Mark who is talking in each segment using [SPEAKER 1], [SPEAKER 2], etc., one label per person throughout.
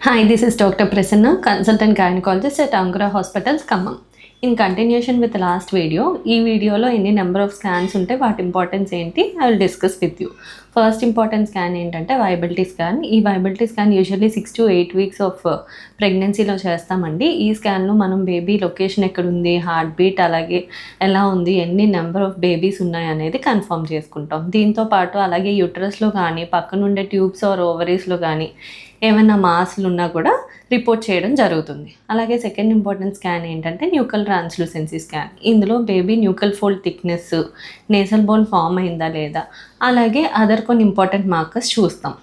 [SPEAKER 1] Hi, this is Dr. Prasanna, consultant gynecologist at Angura Hospitals, Khammam. In continuation with the last video, ఈ వీడియోలో ఎన్ని number of scans ఉంటే వాటి importance ఏంటి I will discuss with you. First important scan ఏంటంటే viability scan. ఈ viability scan usually 6 to 8 weeks of ప్రెగ్నెన్సీలో చేస్తామండి. ఈ స్కాన్లో మనం బేబీ లొకేషన్ ఎక్కడుంది, హార్ట్ బీట్ అలాగే ఎలా ఉంది, ఎన్ని నెంబర్ ఆఫ్ బేబీస్ ఉన్నాయి అనేది కన్ఫర్మ్ చేసుకుంటాం. దీంతోపాటు అలాగే యూటరస్లో కానీ పక్కనుండే ట్యూబ్స్ ఆర్ ఓవరీస్లో కానీ ఏమైనా మాస్లు ఉన్నా కూడా రిపోర్ట్ చేయడం జరుగుతుంది. అలాగే సెకండ్ ఇంపార్టెంట్ స్కాన్ ఏంటంటే న్యూకల్ ట్రాన్స్లూసెన్సీ స్కాన్. ఇందులో baby nuchal fold thickness, nasal bone form అయిందా లేదా, అలాగే అదర్ కొన్ని ఇంపార్టెంట్ మార్కర్స్ చూస్తాం.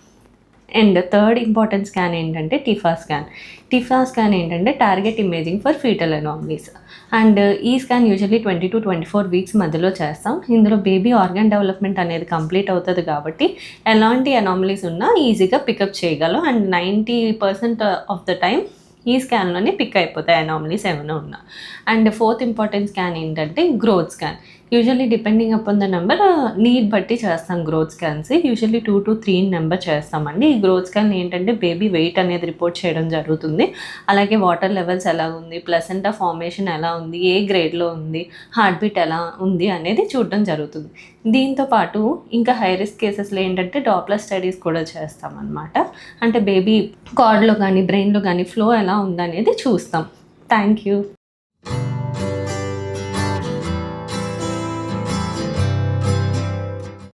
[SPEAKER 1] అండ్ థర్డ్ ఇంపార్టెంట్ స్కాన్ ఏంటంటే టిఫా స్కాన్. టిఫా స్కాన్ ఏంటంటే target imaging for fetal anomalies. And ఈ స్కాన్ యూజువల్లీ 20 to 24 weeks మధ్యలో చేస్తాం. ఇందులో బేబీ ఆర్గాన్ డెవలప్మెంట్ అనేది కంప్లీట్ అవుతుంది కాబట్టి ఎలాంటి అనామలీస్ ఉన్నా ఈజీగా పికప్ చేయగలం. అండ్ 90% ఆఫ్ ద టైం ఈ స్కాన్లోనే పిక్ అయిపోతాయి అనామలీస్ ఏమైనా ఉన్నా. అండ్ ఫోర్త్ ఇంపార్టెంట్ స్కాన్ ఏంటంటే growth scan. Usually depending upon the number need బట్టి చేస్తాం growth scans. Usually 2 to 3 number చేస్తామండి. ఈ గ్రోత్ స్కాన్ ఏంటంటే బేబీ వెయిట్ అనేది రిపోర్ట్ చేయడం జరుగుతుంది. అలాగే వాటర్ లెవెల్స్ ఎలా ఉంది, ప్లసెంటా ఫార్మేషన్ ఎలా ఉంది, ఏ గ్రేడ్లో ఉంది, హార్ట్ బీట్ ఎలా ఉంది అనేది చూడడం జరుగుతుంది. దీంతోపాటు ఇంకా హై రిస్క్ కేసెస్లో ఏంటంటే డాప్లర్ స్టడీస్ కూడా చేస్తామన్నమాట. అంటే బేబీ కార్డ్లో కానీ బ్రెయిన్లో కానీ ఫ్లో ఎలా ఉందనేది చూస్తాం. Thank you.